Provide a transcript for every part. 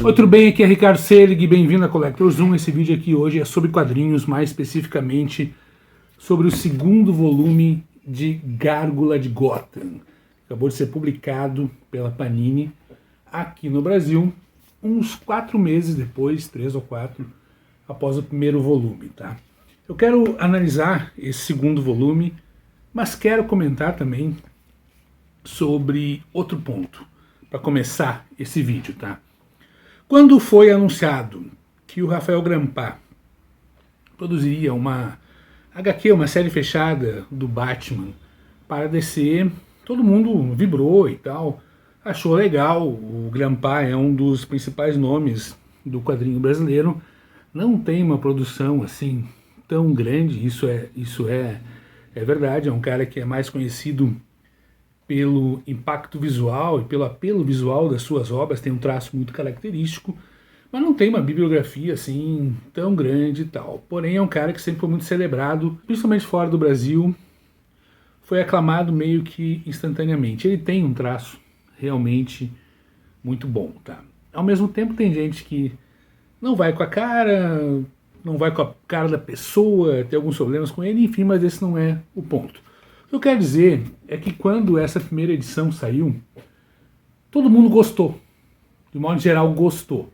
Oi, tudo bem? Aqui é Ricardo Selig, bem-vindo a Collector Zoom. Esse vídeo aqui hoje é sobre quadrinhos, mais especificamente sobre o segundo volume de Gárgula de Gotham. Acabou de ser publicado pela Panini aqui no Brasil, uns 4 meses depois, 3 ou 4, após o primeiro volume, tá? Eu quero analisar esse segundo volume, mas quero comentar também sobre outro ponto, para começar esse vídeo, tá? Quando foi anunciado que o Rafael Grampá produziria uma HQ, uma série fechada do Batman para DC, todo mundo vibrou e tal, achou legal. O Grampá é um dos principais nomes do quadrinho brasileiro, não tem uma produção assim tão grande, isso é verdade, é um cara que é mais conhecido pelo impacto visual e pelo apelo visual das suas obras, tem um traço muito característico, mas não tem uma bibliografia assim tão grande e tal. Porém é um cara que sempre foi muito celebrado, principalmente fora do Brasil, foi aclamado meio que instantaneamente. Ele tem um traço realmente muito bom, tá? Ao mesmo tempo tem gente que não vai com a cara, não vai com a cara da pessoa, tem alguns problemas com ele, enfim, mas esse não é o ponto. O que eu quero dizer é que quando essa primeira edição saiu, todo mundo gostou. De modo geral, gostou.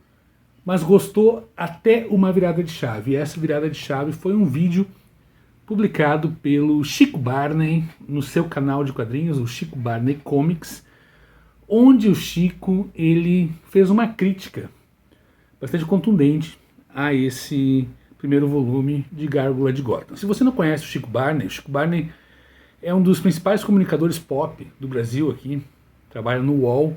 Mas gostou até uma virada de chave. E essa virada de chave foi um vídeo publicado pelo Chico Barney no seu canal de quadrinhos, o Chico Barney Comics, onde o Chico ele fez uma crítica bastante contundente a esse primeiro volume de Gárgula de Gotham. Se você não conhece o Chico Barney é um dos principais comunicadores pop do Brasil aqui, trabalha no UOL,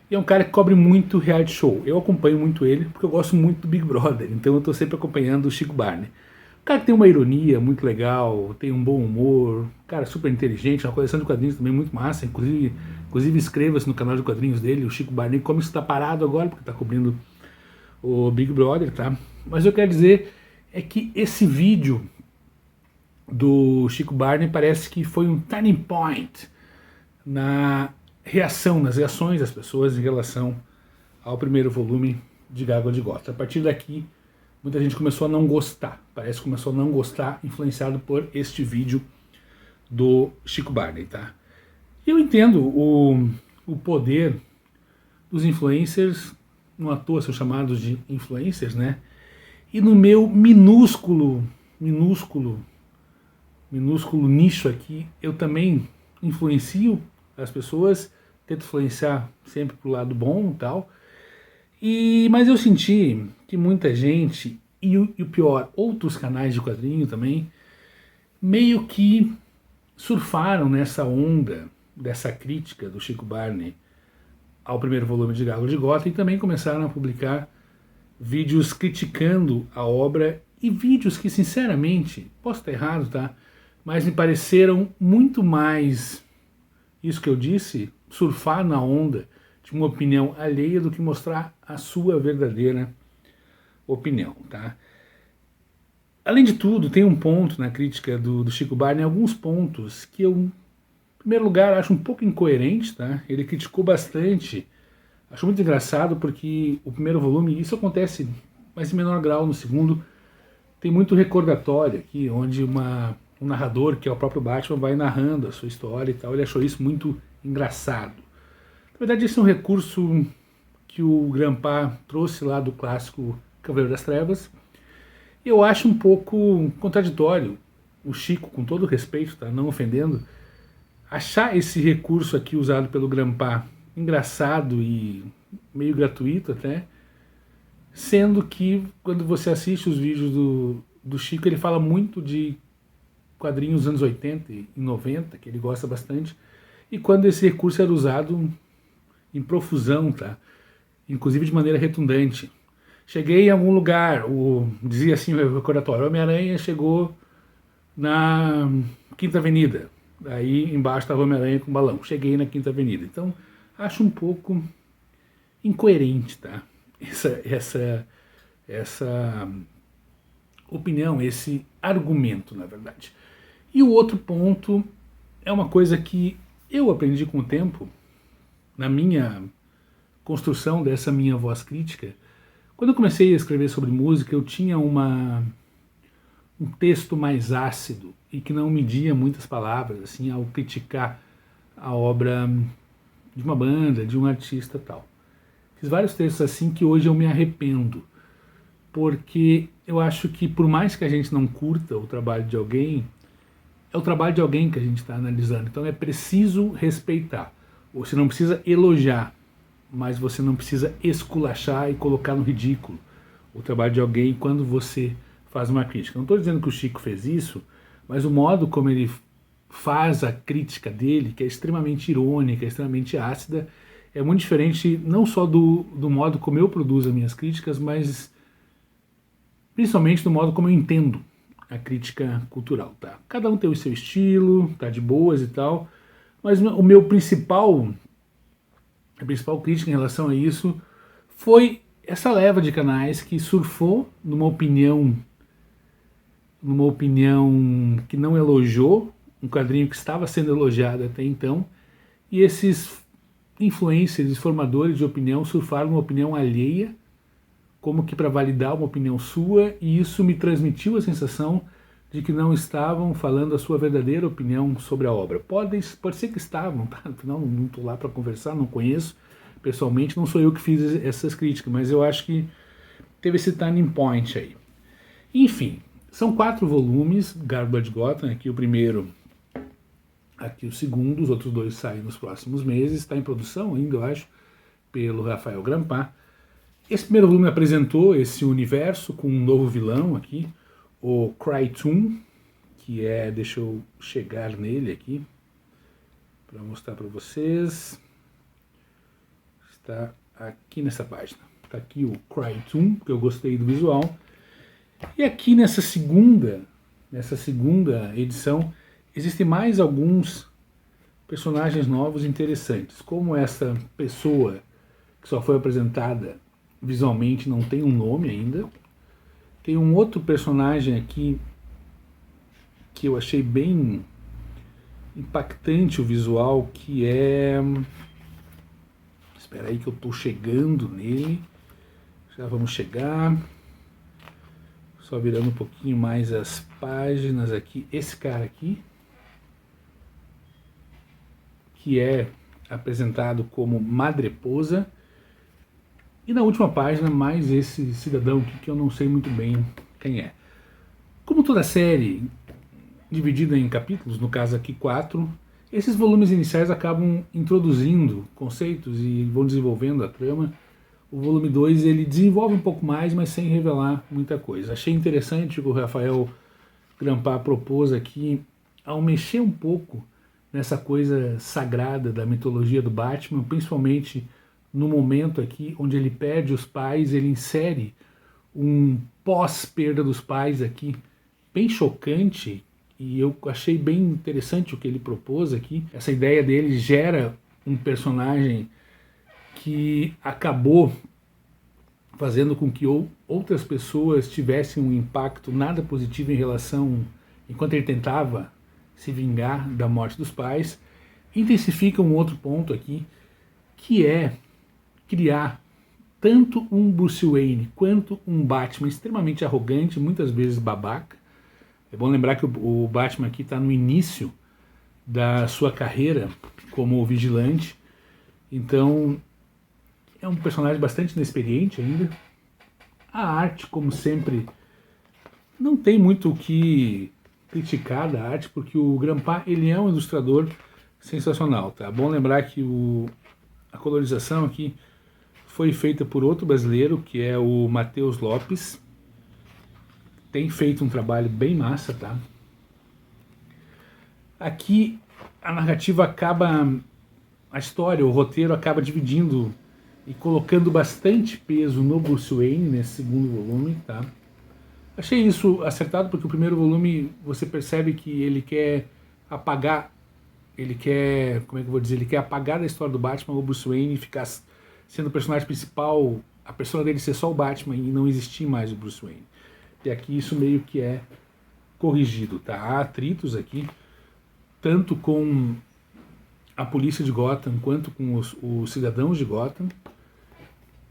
e é um cara que cobre muito reality show. Eu acompanho muito ele, porque eu gosto muito do Big Brother, então eu estou sempre acompanhando o Chico Barney. O cara que tem uma ironia muito legal, tem um bom humor, cara super inteligente, uma coleção de quadrinhos também muito massa, inclusive inscreva-se no canal de quadrinhos dele, o Chico Barney, como está parado agora, porque está cobrindo o Big Brother, tá? Mas eu quero dizer é que esse vídeo do Chico Barney parece que foi um turning point nas reações das pessoas em relação ao primeiro volume de Gárgula de Gotham. A partir daqui, muita gente começou a não gostar, parece que começou a não gostar, influenciado por este vídeo do Chico Barney, tá? E eu entendo o poder dos influencers, não à toa são chamados de influencers, né? E no meu minúsculo nicho aqui, eu também influencio as pessoas, tento influenciar sempre pro lado bom e tal, mas eu senti que muita gente, e o pior, outros canais de quadrinho também, meio que surfaram nessa onda dessa crítica do Chico Barney ao primeiro volume de Gárgula de Gotham e também começaram a publicar vídeos criticando a obra e vídeos que, sinceramente, posso estar errado, tá? Mas me pareceram muito mais, isso que eu disse, surfar na onda de uma opinião alheia do que mostrar a sua verdadeira opinião, tá? Além de tudo, tem um ponto na crítica do Chico Barney, alguns pontos que eu, em primeiro lugar, acho um pouco incoerente, tá? Ele criticou bastante, acho muito engraçado porque o primeiro volume, isso acontece, mas em menor grau no segundo, tem muito recordatório aqui, onde um narrador, que é o próprio Batman, vai narrando a sua história e tal. Ele achou isso muito engraçado. Na verdade, esse é um recurso que o Grampá trouxe lá do clássico Cavaleiro das Trevas. E eu acho um pouco contraditório o Chico, com todo respeito, tá? Não ofendendo, achar esse recurso aqui usado pelo Grampá engraçado e meio gratuito até, sendo que quando você assiste os vídeos do Chico, ele fala muito de quadrinhos dos anos 80 e 90, que ele gosta bastante, e quando esse recurso era usado em profusão, tá? Inclusive de maneira redundante. Cheguei em algum lugar, dizia assim o recordatório, Homem-Aranha chegou na Quinta Avenida, aí embaixo estava Homem-Aranha com balão, cheguei na Quinta Avenida. Então, acho um pouco incoerente, tá? Essa opinião, esse argumento, na verdade. E o outro ponto é uma coisa que eu aprendi com o tempo, na minha construção dessa minha voz crítica, Quando eu comecei a escrever sobre música, eu tinha um texto mais ácido e que não media muitas palavras, assim, ao criticar a obra de uma banda, de um artista e tal. Fiz vários textos assim que hoje eu me arrependo, porque eu acho que por mais que a gente não curta o trabalho de alguém, é o trabalho de alguém que a gente está analisando. Então é preciso respeitar. Você não precisa elogiar, mas você não precisa esculachar e colocar no ridículo o trabalho de alguém quando você faz uma crítica. Não estou dizendo que o Chico fez isso, mas o modo como ele faz a crítica dele, que é extremamente irônica, extremamente ácida, é muito diferente não só do modo como eu produzo as minhas críticas, mas principalmente do modo como eu entendo a crítica cultural, tá? Cada um tem o seu estilo, tá de boas e tal, mas a principal crítica em relação a isso foi essa leva de canais que surfou numa opinião que não elogiou um quadrinho que estava sendo elogiado até então, e esses influencers, formadores de opinião surfaram uma opinião alheia, como que para validar uma opinião sua, e isso me transmitiu a sensação de que não estavam falando a sua verdadeira opinião sobre a obra. Pode ser que estavam, tá? Afinal não estou lá para conversar, não conheço pessoalmente, não sou eu que fiz essas críticas, mas eu acho que teve esse turning point aí. Enfim, são 4 volumes, Garbage Gotham, aqui o primeiro, aqui o segundo, os outros 2 saem nos próximos meses, está em produção ainda, eu acho, pelo Rafael Grampar. Esse primeiro volume apresentou esse universo com um novo vilão aqui, o Crytoon, que é, deixa eu chegar nele aqui, para mostrar para vocês, está aqui nessa página, está aqui o Crytoon, que eu gostei do visual, e aqui nessa segunda edição, existem mais alguns personagens novos interessantes, como essa pessoa que só foi apresentada visualmente, não tem um nome ainda. Tem um outro personagem aqui que eu achei bem impactante o visual, que é... Espera aí que eu estou chegando nele. Já vamos chegar. Só virando um pouquinho mais as páginas aqui. Esse cara aqui, que é apresentado como Madreposa. E na última página, mais esse cidadão aqui, que eu não sei muito bem quem é. Como toda série dividida em capítulos, no caso aqui 4, esses volumes iniciais acabam introduzindo conceitos e vão desenvolvendo a trama. O volume 2 ele desenvolve um pouco mais, mas sem revelar muita coisa. Achei interessante o que o Rafael Grampar propôs aqui, ao mexer um pouco nessa coisa sagrada da mitologia do Batman, principalmente no momento aqui onde ele perde os pais, ele insere um pós-perda dos pais aqui, bem chocante, e eu achei bem interessante o que ele propôs aqui. Essa ideia dele gera um personagem que acabou fazendo com que outras pessoas tivessem um impacto nada positivo em relação, enquanto ele tentava se vingar da morte dos pais. Intensifica um outro ponto aqui, que é criar tanto um Bruce Wayne quanto um Batman extremamente arrogante, muitas vezes babaca. É bom lembrar que o Batman aqui está no início da sua carreira como vigilante, então é um personagem bastante inexperiente ainda. A arte, como sempre, não tem muito o que criticar da arte, porque o Grampar ele é um ilustrador sensacional. Tá bom lembrar que a colorização aqui foi feita por outro brasileiro, que é o Matheus Lopes. Tem feito um trabalho bem massa, tá? Aqui a narrativa acaba, a história, o roteiro acaba dividindo e colocando bastante peso no Bruce Wayne nesse segundo volume, tá? Achei isso acertado porque o primeiro volume você percebe que ele quer apagar, ele quer, como é que eu vou dizer, ele quer apagar da história do Batman o Bruce Wayne e ficar sendo o personagem principal, a persona dele ser só o Batman e não existir mais o Bruce Wayne. E aqui isso meio que é corrigido, tá? Há atritos aqui, tanto com a polícia de Gotham quanto com os cidadãos de Gotham.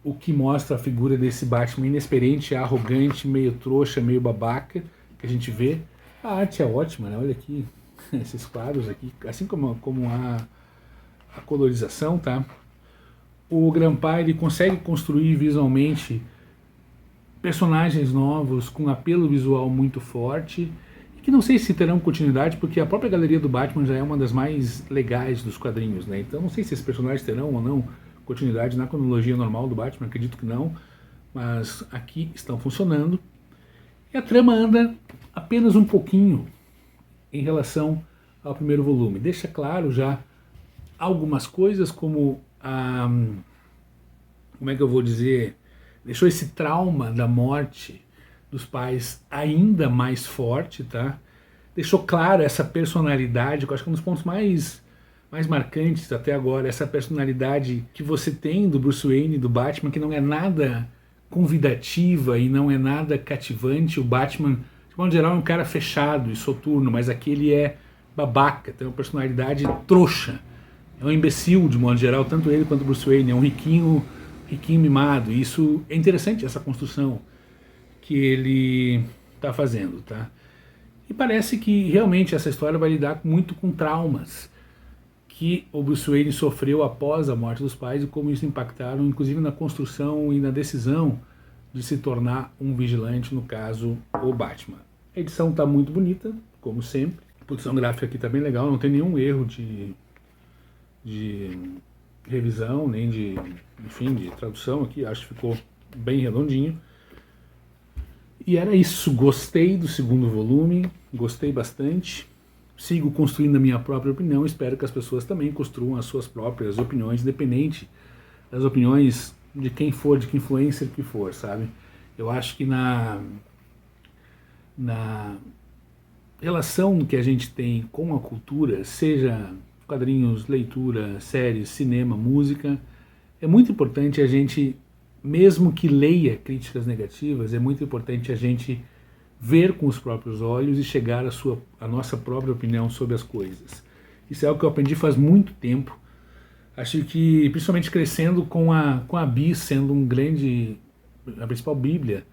o que mostra a figura desse Batman inexperiente, arrogante, meio trouxa, meio babaca, que a gente vê. A arte é ótima, né? Olha aqui, esses quadros aqui, assim como a colorização, tá? O Grampa, ele consegue construir visualmente personagens novos com apelo visual muito forte, que não sei se terão continuidade, porque a própria galeria do Batman já é uma das mais legais dos quadrinhos, né? Então não sei se esses personagens terão ou não continuidade na cronologia normal do Batman, acredito que não, mas aqui estão funcionando. E a trama anda apenas um pouquinho em relação ao primeiro volume. Deixa claro já algumas coisas, como como é que eu vou dizer, deixou esse trauma da morte dos pais ainda mais forte, tá? Deixou claro essa personalidade, que eu acho que é um dos pontos mais marcantes até agora, essa personalidade que você tem do Bruce Wayne, do Batman, que não é nada convidativa e não é nada cativante. O Batman, de modo geral, é um cara fechado e soturno, mas aqui ele é babaca, tem uma personalidade trouxa, é um imbecil de modo geral, tanto ele quanto o Bruce Wayne, é um riquinho mimado. E isso é interessante, essa construção que ele está fazendo, tá? E parece que realmente essa história vai lidar muito com traumas que o Bruce Wayne sofreu após a morte dos pais e como isso impactaram, inclusive, na construção e na decisão de se tornar um vigilante, no caso, o Batman. A edição está muito bonita, como sempre. A produção gráfica aqui está bem legal, não tem nenhum erro de revisão, nem de tradução aqui, acho que ficou bem redondinho. E era isso, gostei do segundo volume, gostei bastante. Sigo construindo a minha própria opinião, espero que as pessoas também construam as suas próprias opiniões, independente das opiniões de quem for, de que influencer que for, sabe? Eu acho que na relação que a gente tem com a cultura, seja quadrinhos, leitura, séries, cinema, música, é muito importante a gente, mesmo que leia críticas negativas, é muito importante a gente ver com os próprios olhos e chegar à nossa própria opinião sobre as coisas. Isso é algo que eu aprendi faz muito tempo. Acho que, principalmente crescendo com a Bis sendo a principal bíblia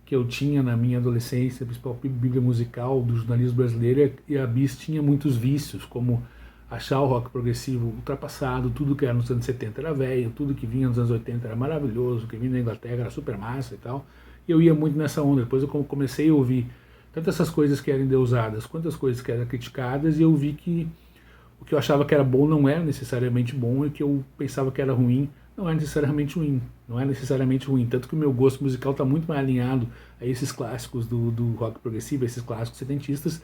que eu tinha na minha adolescência, a principal bíblia musical do jornalismo brasileiro, e a Bis tinha muitos vícios, como achar o rock progressivo ultrapassado, tudo que era nos anos 70 era velho, tudo que vinha nos anos 80 era maravilhoso, o que vinha da Inglaterra era super massa e tal. Eu ia muito nessa onda. Depois eu comecei a ouvir tanto essas coisas que eram endeusadas quanto as coisas que eram criticadas, e eu vi que o que eu achava que era bom não era necessariamente bom, e o que eu pensava que era ruim não é necessariamente ruim. Não é necessariamente ruim. Tanto que o meu gosto musical está muito mais alinhado a esses clássicos do rock progressivo, a esses clássicos setentistas,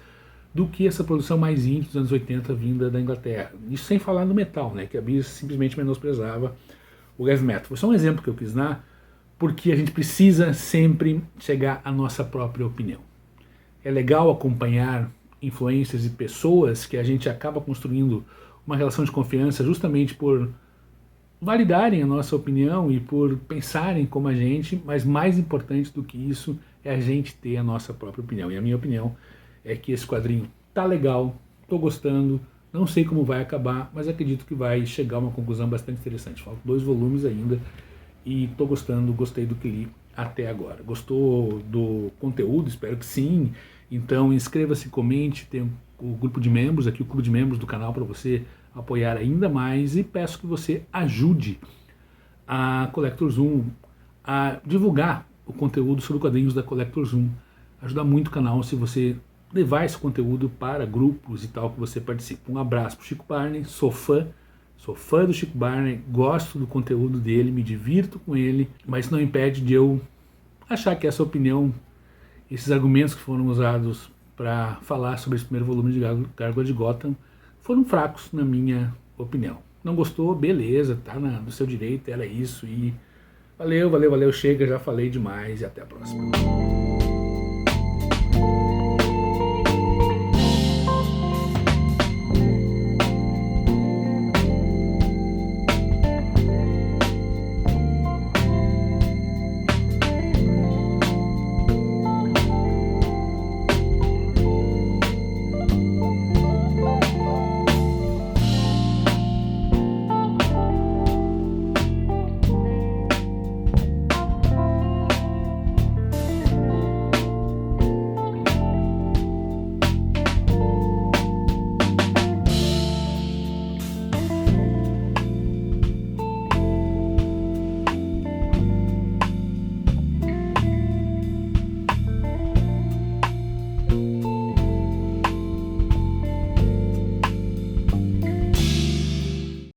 do que essa produção mais indie dos anos 80 vinda da Inglaterra. Isso sem falar no metal, né, que a Bis simplesmente menosprezava o heavy metal. Foi só um exemplo que eu quis dar, porque a gente precisa sempre chegar à nossa própria opinião. É legal acompanhar influências e pessoas que a gente acaba construindo uma relação de confiança justamente por validarem a nossa opinião e por pensarem como a gente, mas mais importante do que isso é a gente ter a nossa própria opinião. E a minha opinião é que esse quadrinho tá legal, tô gostando, não sei como vai acabar, mas acredito que vai chegar a uma conclusão bastante interessante. Faltam 2 volumes ainda, e estou gostando, gostei do que li até agora. Gostou do conteúdo? Espero que sim. Então inscreva-se, comente, tem o grupo de membros aqui, o clube de membros do canal, para você apoiar ainda mais, e peço que você ajude a Collector Zoom a divulgar o conteúdo sobre quadrinhos da Collector Zoom. Ajuda muito o canal se você levar esse conteúdo para grupos e tal que você participa. Um abraço para o Chico Barney, sou fã do Chico Barney, gosto do conteúdo dele, me divirto com ele, mas não impede de eu achar que essa opinião, esses argumentos que foram usados para falar sobre esse primeiro volume de Gárgula de Gotham foram fracos, na minha opinião. Não gostou? Beleza, tá no seu direito, era isso, e valeu, chega, já falei demais, e até a próxima.